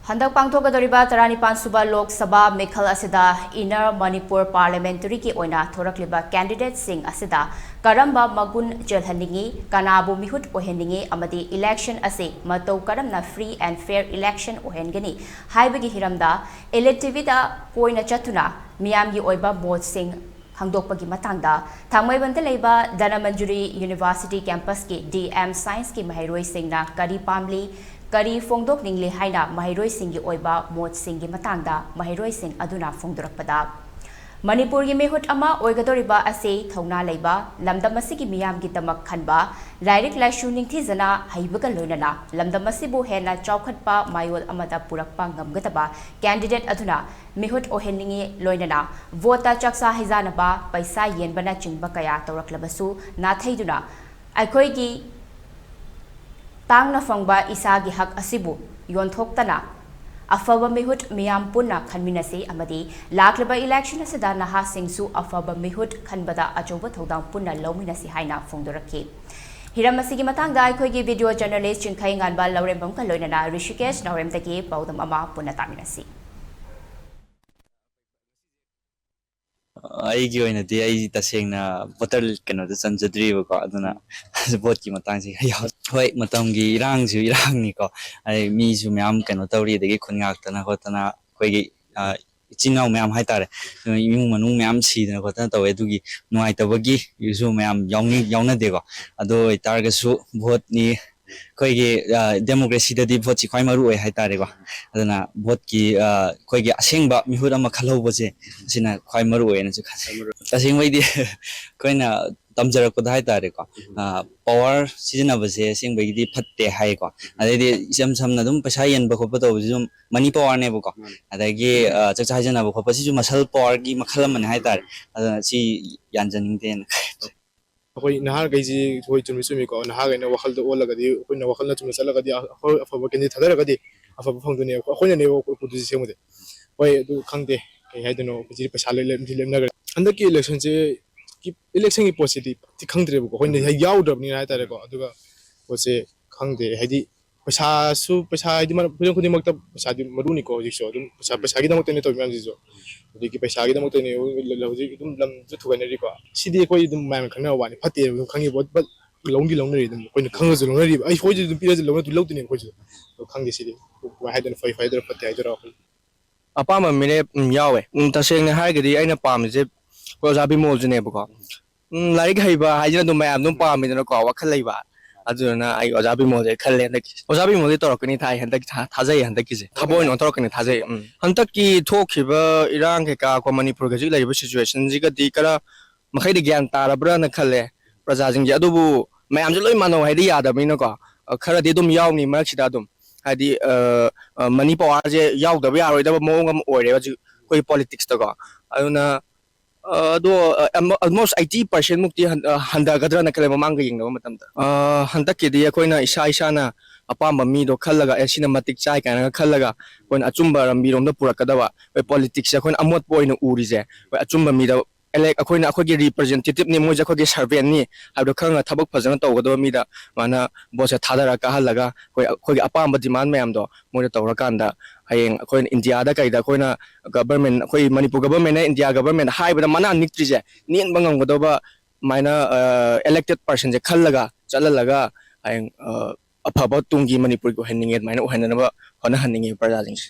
Handak pangthokadoriba 34 suba Lok Saba Mikhal asida Inner Manipur Parliamentary ki oina thorakliba candidate sing asida karamba magun jelhaningi kanabu mihut oheningi amadi election ase matau karamna free and fair election ohengani haibagi hiramda ELITETV da poina chatuna miyamgi oiba mot sing hangdokpagi matangda thangmaibanta leiba Danamanjuri University campus ki DM Science ki mahairoi singna kari pamli Kari Fongdok Ningli Haina Mahiroi Singi Oiba Mot Singi Matangda Mahiroi Sing Aduna Fongdorakpada Manipur gi mehut ama oigadoriba ase thongna leiba lamdamasigi miyam gi tamak khanba direct laishu ningthi jana haibaga loinana lamdamasibu hena chawkhatpa mayol amada purakpa ngamgataba candidate aduna mehut oheningi loinana vota chaksa hizana ba paisa yenbana chingba kaya tawraklabasu nathaiduna aikhoi gi Tangna fangba isagi hak asibu yonthoktana afaba mehut miyam punna khanminasi amadi laklaba election asida naha singsu afaba mehut khanbada ajoba thodang punna lawminasi haina fongdorakhi hiramasigi matangda aikhoigi video journalist chingkhai nganba lawrembam ka loinana Rishikesh Nauremdagi paudam ama punna taminasi ꯑꯩꯒꯤ ꯑꯣꯏꯅꯗꯤ ꯑꯩ ꯇꯁꯦꯡꯅ voter ꯀꯩꯅꯣꯗ ꯆꯟꯖꯗ꯭ꯔꯤꯕꯀꯣ ꯑꯗꯨꯅ ꯚꯣꯠꯀꯤ ꯃꯇꯥꯡꯁꯦ ꯍꯣꯏ ꯃꯇꯝꯒꯤ ꯏꯔꯥꯡꯁꯨ ꯏꯔꯥꯡꯅꯤꯀꯣ ꯑꯗꯩ ꯃꯤꯁꯨ ꯃꯌꯥꯝ ꯀꯩꯅꯣ ꯇꯧꯔꯤ ꯑꯗꯒꯤ ꯈꯨꯟ ꯉꯥꯛꯇꯅ ꯈꯣꯠꯇꯅ ꯑꯩꯈꯣꯏꯒꯤ ꯏꯆꯤꯟ ꯏꯅꯥꯎ ꯃꯌꯥꯝ ꯍꯥꯏꯇꯥꯔꯦ ꯏꯃꯨꯡ ꯃꯅꯨꯡ ꯃꯌꯥꯝ ꯁꯤꯗꯅ ꯈꯣꯠꯇꯅ ꯇꯧꯋꯦ ꯑꯗꯨꯒꯤ ꯅꯨꯡꯉꯥꯏꯇꯕꯒꯤꯁꯨ ꯃꯌꯥꯝ ꯌꯥꯎꯅꯗꯦꯀꯣ ꯑꯗꯨ ꯑꯣꯏꯇꯥꯔꯒꯁꯨ ꯚꯣꯠꯅꯤ ꯑꯩꯈꯣꯏꯒꯤ ꯗꯦꯃꯣꯀ꯭ꯔꯦꯁꯤꯗꯗꯤ ꯚꯣꯠꯁꯤ ꯈ꯭ꯋꯥꯏ ꯃꯔꯨ ꯑꯣꯏ ꯍꯥꯏꯇꯥꯔꯦꯀꯣ ꯑꯗꯨꯅ ꯚꯣꯠꯀꯤ ꯑꯩꯈꯣꯏꯒꯤ ꯑꯁꯦꯡꯕ ꯃꯤꯍꯨꯠ ꯑꯃ ꯈꯜꯍꯧꯕꯁꯦ ꯑꯁꯤꯅ ꯈ꯭ꯋꯥꯏ ꯃꯔꯨ ꯑꯣꯏꯅꯁꯨ ꯈꯜꯂꯤ ꯑꯁꯦꯡꯕꯩꯗꯤ ꯑꯩꯈꯣꯏꯅ ꯇꯝꯖꯔꯛꯄꯗ ꯍꯥꯏꯇꯥꯔꯦꯀꯣ ꯄꯋꯥꯔ ꯁꯤꯖꯤꯟꯅꯕꯁꯦ ꯑꯁꯦꯡꯕꯒꯤꯗꯤ ꯐꯠꯇꯦ ꯍꯥꯏꯀꯣ ꯑꯗꯩꯗꯤ ꯏꯆꯝ ꯁꯝꯅ ꯑꯗꯨꯝ ꯄꯩꯁꯥ ꯌꯦꯟꯕ ꯈꯣꯠꯄ ꯇꯧꯕꯁꯤ ꯑꯗꯨꯝ ꯃꯅꯤ ꯄꯋꯥꯔꯅꯦꯕꯀꯣ ꯑꯗꯒꯤ ꯆꯥꯛꯆꯥ ꯍꯩꯖꯅꯕ ꯈꯣꯠꯄ ꯁꯤꯁꯨ ꯃꯁꯜ ꯄꯋꯥꯔꯒꯤ ꯃꯈꯜ ꯑꯃꯅꯦ ꯍꯥꯏꯇꯥꯔꯦ ꯑꯗꯨꯅ ꯁꯤ ꯌꯥꯟꯖꯅꯤꯡꯗꯦꯅ ꯑꯩꯈꯣꯏ ꯅꯍꯥꯈꯩꯁꯤ ꯑꯩꯈꯣꯏ ꯆꯨꯝꯃꯤ ꯆꯨꯝꯃꯤꯀꯣ ꯅꯍꯥꯈꯩꯅ ꯋꯥꯈꯜꯗ ꯑꯣꯜꯂꯒꯗꯤ ꯑꯩꯈꯣꯏꯅ ꯋꯥꯈꯜꯅ ꯆꯨꯝꯅ ꯆꯠꯂꯒꯗꯤ ꯑꯐꯕ ꯀꯦꯟꯗꯤꯗꯦꯠ ꯊꯥꯗꯔꯒꯗꯤ ꯑꯐꯕ ꯐꯪꯗꯣꯏꯅꯦꯕ ꯑꯩꯈꯣꯏꯅꯅꯦꯕ ꯄꯨꯟꯁꯤ ꯁꯦꯝꯕꯗꯤ ꯍꯣꯏ ꯑꯗꯨ ꯈꯪꯗꯦ ꯀꯩ ꯍꯥꯏꯗꯣꯏꯅꯣ ꯍꯧꯖꯤꯛ ꯄꯩꯁꯥ ꯂꯦꯞꯅꯈ꯭ꯔꯦ ꯍꯟꯗꯛꯀꯤ ꯏꯂꯦꯛꯁꯟꯁꯦ ꯏꯂꯦꯛꯁꯟꯒꯤ ꯄꯣꯠꯁꯤꯗꯤ ꯈꯪꯗ꯭ꯔꯦꯕꯀꯣ ꯑꯩꯈꯣꯏꯅ ꯌꯥꯎꯗ꯭ꯔꯕꯅꯤꯅ ꯍꯥꯏꯇꯥꯔꯦꯀꯣ ꯑꯗꯨꯒ ꯄꯣꯠꯁꯦ ꯈꯪꯗꯦ ꯍꯥꯏꯗꯤ ꯄꯩꯁꯥ ꯍꯥꯏꯗꯤ ꯈꯨꯗꯤꯡ ꯈꯨꯗꯤꯡꯃꯛꯇ ꯄꯩꯁꯥꯗꯤ ꯃꯔꯨꯅꯤꯀꯣ ꯍꯧꯖꯤꯛꯁꯨ ꯑꯗꯨꯝ ꯄꯩꯁꯥꯒꯤꯗꯃꯛꯇꯅꯦ ꯇꯧꯔꯤ ꯃꯌꯥꯝꯁꯤꯁꯨ ꯍꯧꯖꯤꯛꯀꯤ ꯄꯩꯁꯥꯒꯤꯗꯃꯛꯇꯅꯦ ꯍꯧꯖꯤꯛ ꯑꯗꯨꯝ ꯂꯝꯁꯨ ꯊꯨꯒꯥꯏꯅꯔꯤꯀꯣ ꯁꯤꯗꯤ ꯑꯩꯈꯣꯏ ꯑꯗꯨꯝ ꯃꯌꯥꯝꯅ ꯈꯪꯅꯕ ꯋꯥꯅꯤ ꯐꯠꯇꯦꯕ ꯑꯗꯨꯝ ꯈꯪꯉꯤꯕ ꯕꯠ ꯂꯧꯅꯔꯤ ꯑꯗꯨꯝ ꯑꯩꯈꯣꯏꯅ ꯈꯪꯉꯁꯨ ꯂꯧꯅꯔꯤꯕ ꯑꯩꯈꯣꯏꯁꯨ ꯑꯗꯨꯝ ꯄꯤꯔꯁꯨ ꯂꯧꯗꯣꯏꯅꯦ ꯑꯩꯈꯣꯏꯁꯨ ꯈꯪꯗꯦ ꯁꯤꯗꯤ ꯀꯃꯥꯏ ꯍꯥꯏꯗꯣꯏꯅꯣ ꯐꯩ ꯍꯥꯏꯗꯣꯏꯔꯥ ꯐꯠꯇꯦ ꯍꯥꯏꯗꯣꯏꯔꯥ ꯑꯄꯥꯝꯕ ꯃꯤꯔꯦꯞ ꯌꯥꯎꯋꯦ ꯇꯁꯦꯡꯅ ꯍꯥꯏꯔꯒꯗꯤ ꯑꯩꯅ ꯄꯥꯝꯃꯤꯁꯦ ꯑꯣꯖꯥ ꯕꯤꯃꯣꯜꯖꯤꯅꯦꯕꯀꯣ ꯂꯥꯏꯔꯤꯛ ꯍꯩꯕ ꯍꯥꯏꯁꯤꯅ ꯑꯗꯨꯝ ꯃꯌꯥꯝ ꯑꯗꯨꯝ ꯄꯥꯝꯃꯤꯗꯅꯀꯣ ꯋꯥꯈꯜ ꯂꯩꯕ ꯑꯗꯨꯗꯨꯅ ꯑꯩ ꯑꯣꯖꯥ ꯕꯤꯃꯣꯜꯁꯦ ꯈꯜꯂꯦ ꯍꯟꯗꯛꯀꯤ ꯑꯣꯖꯥ ꯕꯤꯃꯣꯜꯁꯦ ꯇꯧꯔꯛꯀꯅꯤ ꯊꯥꯖꯩ ꯍꯟꯗꯛꯀꯤꯁꯦ ꯊꯕꯛ ꯑꯣꯏꯅ ꯇꯧꯔꯛꯀꯅꯤ ꯊꯥꯖꯩ ꯍꯟꯗꯛꯀꯤ ꯊꯣꯛꯈꯤꯕ ꯏꯔꯥꯡ ꯀꯩꯀꯥ ꯀꯣ ꯃꯅꯤꯄꯨꯔꯒ ꯍꯧꯖꯤꯛ ꯂꯩꯔꯤꯕ ꯁꯤꯆꯨꯋꯦꯁꯟꯁꯤꯒꯗꯤ ꯈꯔ ꯃꯈꯩꯗꯤ ꯒ꯭ꯌꯥꯟ ꯇꯥꯔꯕ꯭ꯔꯥꯅ ꯈꯜꯂꯦ ꯄ꯭ꯔꯖꯥꯁꯤꯡꯁꯦ ꯑꯗꯨꯕꯨ ꯃꯌꯥꯝꯁꯦ ꯂꯣꯏ ꯃꯥꯟꯅꯧ ꯍꯥꯏꯗꯤ ꯌꯥꯗꯕꯅꯤꯅꯀꯣ ꯈꯔꯗꯤ ꯑꯗꯨꯝ ꯌꯥꯎꯅꯤ ꯃꯔꯛꯁꯤꯗ ꯑꯗꯨꯝ ꯍꯥꯏꯗꯤ ꯃꯅꯤ ꯄꯋꯥꯔꯁꯦ ꯌꯥꯎꯗꯕ ꯌꯥꯔꯣꯏꯗꯕ ꯃꯑꯣꯡ ꯑꯃ ꯑꯣꯏꯔꯦ ꯍꯧꯖꯤꯛ ꯑꯩꯈꯣꯏ ꯄꯣꯂꯤꯇꯤꯛꯁꯇꯀꯣ ꯑꯗꯨꯅ ꯑꯗꯣ ꯑꯜꯃꯣꯁ 80% ꯃꯨꯛꯇꯤ ꯍꯟꯊꯒꯗ꯭ꯔꯅ ꯈꯜꯂꯦ ꯃꯃꯥꯡꯒ ꯌꯦꯡꯅꯕ ꯃꯇꯝꯗ ꯍꯟꯗꯛꯀꯤꯗꯤ ꯑꯩꯈꯣꯏꯅ ꯏꯁꯥꯅ ꯑꯄꯥꯝꯕ ꯃꯤꯗꯣ ꯈꯜꯂꯒ ꯁꯤꯅ ꯃꯇꯤꯛ ꯆꯥꯏ ꯀꯥꯏꯅ ꯈꯜꯂꯒ ꯑꯩꯈꯣꯏꯅ ꯑꯆꯨꯝꯕ ꯂꯝꯕꯤꯔꯣꯝꯗ ꯄꯨꯔꯛꯀꯗꯕ ꯑꯩꯈꯣꯏ ꯄꯣꯂꯤꯇꯤꯛꯁꯁꯦ ꯑꯩꯈꯣꯏꯅ ꯑꯃꯣꯠꯄ ꯑꯣꯏꯅ ꯎꯔꯤꯁꯦ ꯑꯩꯈꯣꯏ ꯑꯆꯨꯝꯕ ꯃꯤꯗ ꯑꯩꯈꯣꯏꯒꯤ ꯔꯤꯄ꯭ꯔꯖꯦꯟꯇꯦꯇꯤꯞꯅꯤ ꯃꯣꯏꯁꯦ ꯑꯩꯈꯣꯏꯒꯤ ꯁꯔꯚꯦꯟꯅꯤ ꯍꯥꯏꯕꯗꯣ ꯈꯪꯉꯒ ꯊꯕꯛ ꯐꯖꯅ ꯇꯧꯒꯗꯕ ꯃꯤꯗ ꯃꯥꯅ ꯚꯣꯠꯁꯦ ꯊꯥꯗꯔ ꯀꯥꯍꯜꯂꯒ ꯑꯩꯈꯣꯏꯒꯤ ꯑꯄꯥꯝꯕ ꯗꯤꯃꯥꯟ ꯃꯌꯥꯝꯗꯣ ꯃꯣꯏꯅ ꯇꯧꯔꯀꯥꯟꯗ ꯍꯌꯦꯡ ꯑꯩꯈꯣꯏꯅ ꯏꯟꯗꯤꯌꯥꯗ ꯀꯩꯗ ꯑꯩꯈꯣꯏꯅ ꯒꯕꯔꯃꯦꯟ ꯑꯩꯈꯣꯏ ꯃꯅꯤꯄꯨꯔ ꯒꯕꯔꯃꯦꯟꯅ ꯏꯟꯗꯤꯌꯥ ꯒꯕꯔꯃꯦꯟ ꯍꯥꯏꯕꯗ ꯃꯅꯥ ꯅꯤꯛꯇ꯭ꯔꯤꯁꯦ ꯅꯦꯟꯕ ꯉꯝꯒꯗꯕ ꯃꯥꯏꯅ ꯑꯦꯂꯦꯛꯇꯦꯠ ꯄꯔꯁꯟꯁꯦ ꯈꯜꯂꯒ ꯆꯠꯍꯜꯂꯒ ꯍꯌꯦꯡ ꯑꯐꯕ ꯇꯨꯡꯒꯤ ꯃꯅꯤꯄꯨꯔꯒꯤ ꯑꯣꯏꯍꯟꯅꯤꯡꯉꯦ ꯑꯗꯨꯃꯥꯏꯅ ꯑꯣꯏꯍꯟꯅꯅꯕ ꯍꯣꯠꯅꯍꯟꯅꯤꯡꯉꯦ ꯄ꯭ꯔꯖꯥꯁꯤꯡꯁꯦ